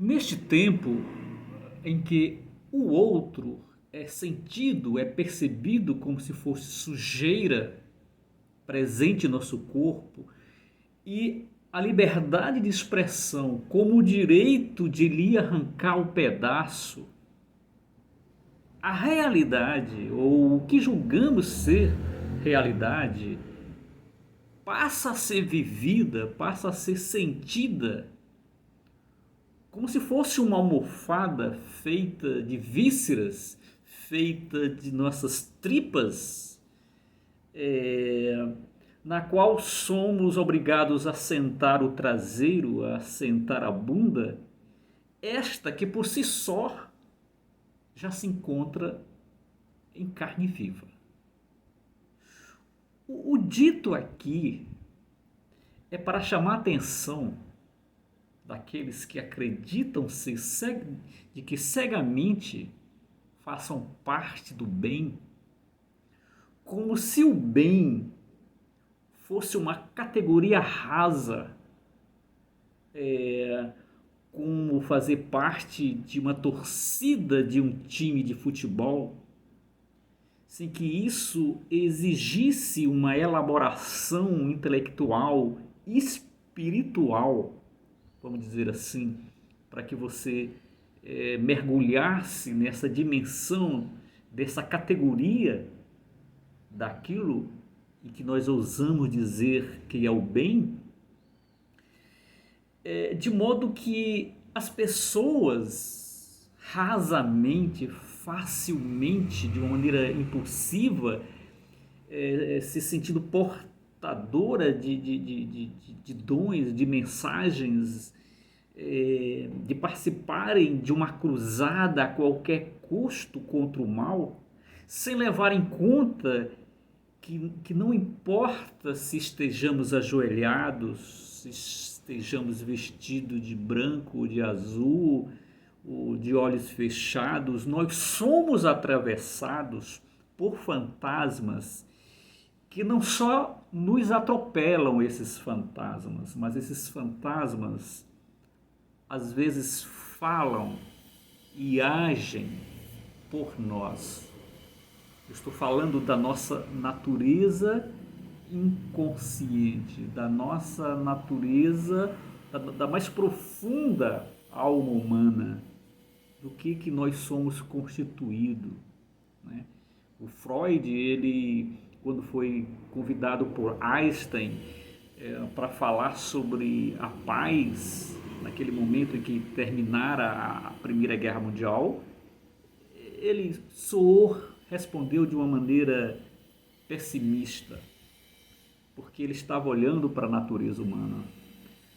Neste tempo em que o outro é sentido, é percebido como se fosse sujeira presente em nosso corpo, e a liberdade de expressão como o direito de lhe arrancar um pedaço, a realidade, ou o que julgamos ser realidade, passa a ser vivida, passa a ser sentida como se fosse uma almofada feita de vísceras, feita de nossas tripas, na qual somos obrigados a sentar o traseiro, a sentar a bunda, esta que por si só já se encontra em carne viva. O dito aqui é para chamar a atenção daqueles que acreditam ser de que cegamente façam parte do bem, como se o bem fosse uma categoria rasa, como fazer parte de uma torcida de um time de futebol, sem que isso exigisse uma elaboração intelectual, espiritual, vamos dizer assim, para que você mergulhasse nessa dimensão, dessa categoria daquilo em que nós ousamos dizer que é o bem, de modo que as pessoas rasamente, facilmente, de uma maneira impulsiva, se sentindo portadora de dons, de mensagens, de participarem de uma cruzada a qualquer custo contra o mal, sem levar em conta que não importa se estejamos ajoelhados, se estejamos vestidos de branco ou de azul, ou de olhos fechados, nós somos atravessados por fantasmas que não só nos atropelam esses fantasmas, mas esses fantasmas às vezes falam e agem por nós. Eu estou falando da nossa natureza inconsciente, da nossa natureza, da mais profunda alma humana, do que nós somos constituídos, né? O Freud, ele, quando foi convidado por Einstein para falar sobre a paz, naquele momento em que terminara a Primeira Guerra Mundial, ele respondeu de uma maneira pessimista, porque ele estava olhando para a natureza humana,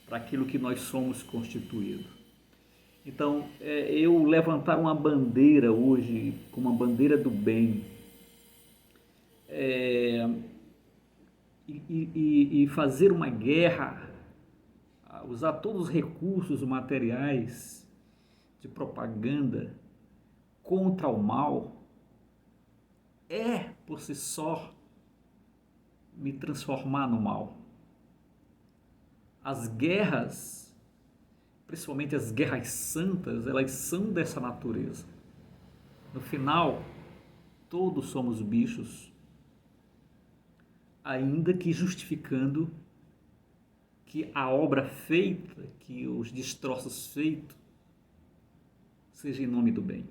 para aquilo que nós somos constituídos. Então, eu levantar uma bandeira hoje, como uma bandeira do bem, e fazer uma guerra, usar todos os recursos materiais de propaganda contra o mal, por si só, me transformar no mal. As guerras, principalmente as guerras santas, elas são dessa natureza. No final, todos somos bichos, ainda que justificando que a obra feita, que os destroços feitos, seja em nome do bem.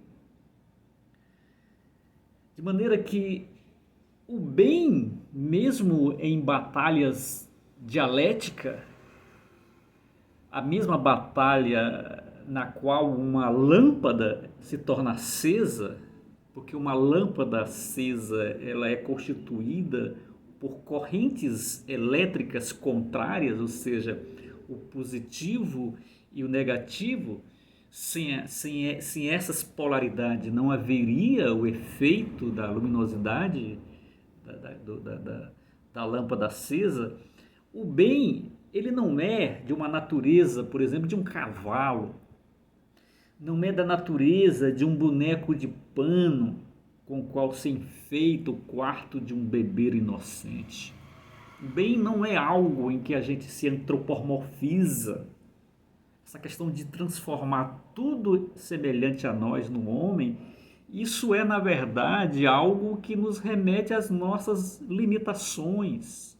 De maneira que o bem, mesmo em batalhas dialéticas, a mesma batalha na qual uma lâmpada se torna acesa, porque uma lâmpada acesa ela é constituída por correntes elétricas contrárias, ou seja, o positivo e o negativo. Sem essas polaridades não haveria o efeito da luminosidade da lâmpada acesa. O bem, ele não é de uma natureza, por exemplo, de um cavalo, não é da natureza de um boneco de pano com o qual se enfeita o quarto de um bebê inocente. O bem não é algo em que a gente se antropomorfiza, essa questão de transformar tudo semelhante a nós no homem, isso é, na verdade, algo que nos remete às nossas limitações,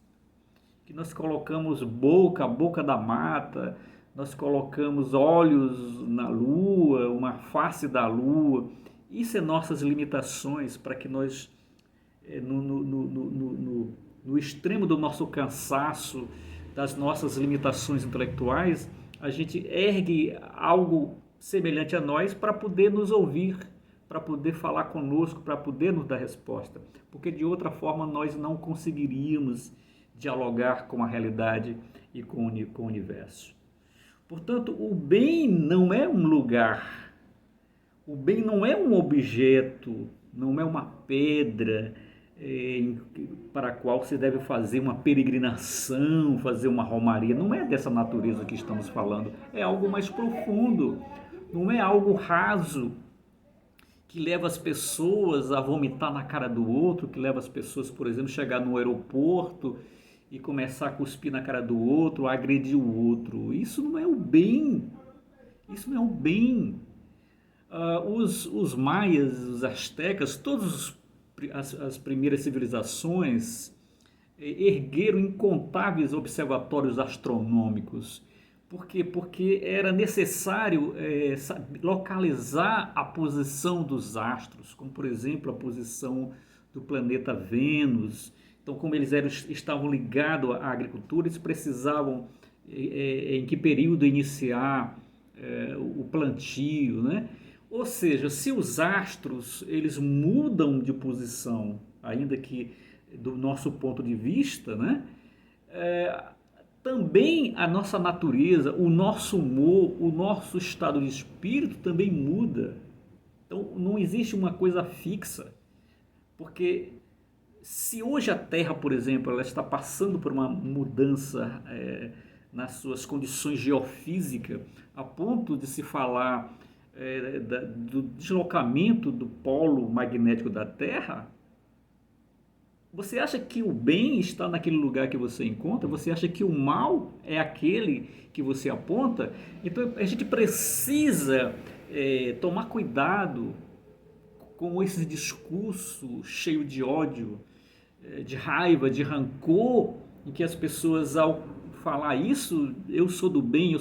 que nós colocamos boca, a boca da mata, nós colocamos olhos na lua, uma face da lua. Isso é nossas limitações para que nós, no extremo do nosso cansaço, das nossas limitações intelectuais, a gente ergue algo semelhante a nós para poder nos ouvir, para poder falar conosco, para poder nos dar resposta. Porque de outra forma nós não conseguiríamos dialogar com a realidade e com o universo. Portanto, o bem não é um lugar, o bem não é um objeto, não é uma pedra para a qual se deve fazer uma peregrinação, fazer uma romaria. Não é dessa natureza que estamos falando, é algo mais profundo, não é algo raso que leva as pessoas a vomitar na cara do outro, que leva as pessoas, por exemplo, a chegar no aeroporto e começar a cuspir na cara do outro, a agredir o outro. Isso não é o bem, isso não é o bem. Os maias, os astecas, todas as primeiras civilizações ergueram incontáveis observatórios astronômicos. Por quê? Porque era necessário localizar a posição dos astros, como por exemplo a posição do planeta Vênus. Então, como eles estavam ligados à agricultura, eles precisavam em que período iniciar o plantio, né? Ou seja, se os astros eles mudam de posição, ainda que do nosso ponto de vista, né? Também a nossa natureza, o nosso humor, o nosso estado de espírito também muda. Então não existe uma coisa fixa, porque se hoje a Terra, por exemplo, ela está passando por uma mudança nas suas condições geofísicas, a ponto de se falar do deslocamento do polo magnético da Terra, você acha que o bem está naquele lugar que você encontra? Você acha que o mal é aquele que você aponta? Então a gente precisa tomar cuidado com esse discurso cheio de ódio, de raiva, de rancor, em que as pessoas, ao falar isso, eu sou do bem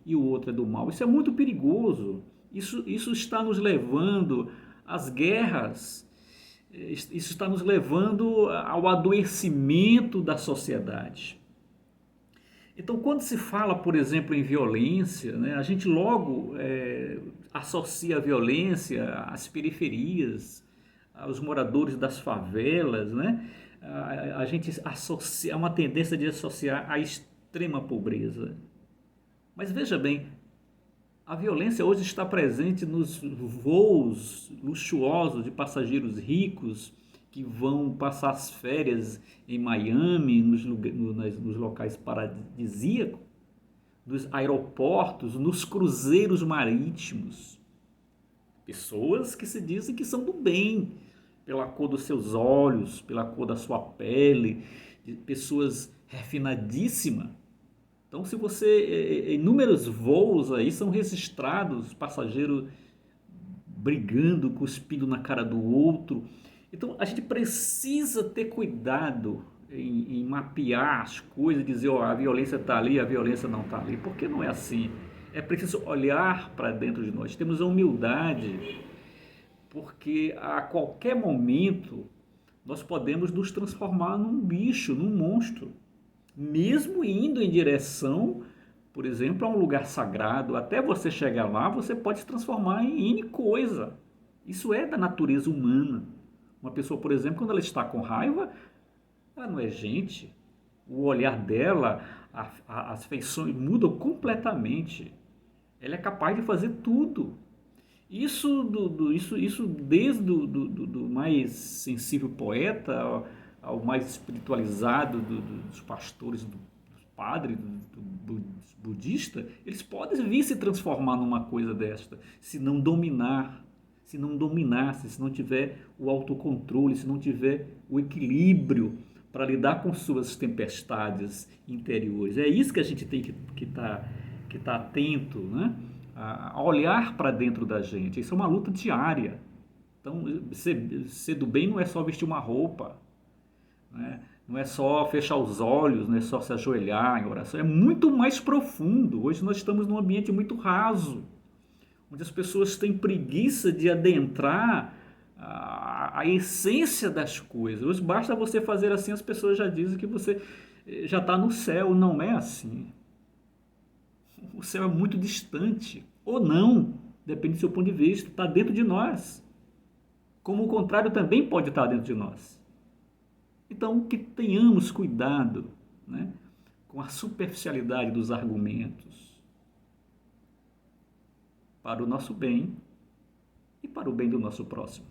e o outro é do mal. Isso é muito perigoso. Isso está nos levando às guerras. Isso está nos levando ao adoecimento da sociedade. Então, quando se fala, por exemplo, em violência, né, a gente logo associa a violência às periferias, aos moradores das favelas, né? A gente associa uma tendência de associar à extrema pobreza. Mas veja bem, a violência hoje está presente nos voos luxuosos de passageiros ricos que vão passar as férias em Miami, nos locais paradisíacos, nos aeroportos, nos cruzeiros marítimos. Pessoas que se dizem que são do bem, pela cor dos seus olhos, pela cor da sua pele, pessoas refinadíssimas. Então, se você, inúmeros voos aí são registrados, passageiro brigando, cuspindo na cara do outro. Então, a gente precisa ter cuidado em mapear as coisas, dizer, a violência está ali, a violência não está ali, porque não é assim. É preciso olhar para dentro de nós, temos a humildade, porque a qualquer momento nós podemos nos transformar num bicho, num monstro. Mesmo indo em direção, por exemplo, a um lugar sagrado, até você chegar lá, você pode se transformar em N coisa. Isso é da natureza humana. Uma pessoa, por exemplo, quando ela está com raiva, ela não é gente. O olhar dela, as feições mudam completamente. Ela é capaz de fazer tudo. Isso desde do mais sensível poeta ao mais espiritualizado dos pastores, dos padres, dos budistas, eles podem vir se transformar numa coisa desta, se não dominar, se não tiver o autocontrole, se não tiver o equilíbrio para lidar com suas tempestades interiores. É isso que a gente tem que estar que está atento, né? A olhar para dentro da gente. Isso é uma luta diária. Então, ser do bem não é só vestir uma roupa, né? Não é só fechar os olhos, não é só se ajoelhar em oração, é muito mais profundo. Hoje nós estamos num ambiente muito raso, onde as pessoas têm preguiça de adentrar a essência das coisas. Hoje basta você fazer assim, as pessoas já dizem que você já está no céu. Não é assim. O céu é muito distante, ou não, depende do seu ponto de vista, está dentro de nós. Como o contrário também pode estar dentro de nós. Então, que tenhamos cuidado, né, com a superficialidade dos argumentos, para o nosso bem e para o bem do nosso próximo.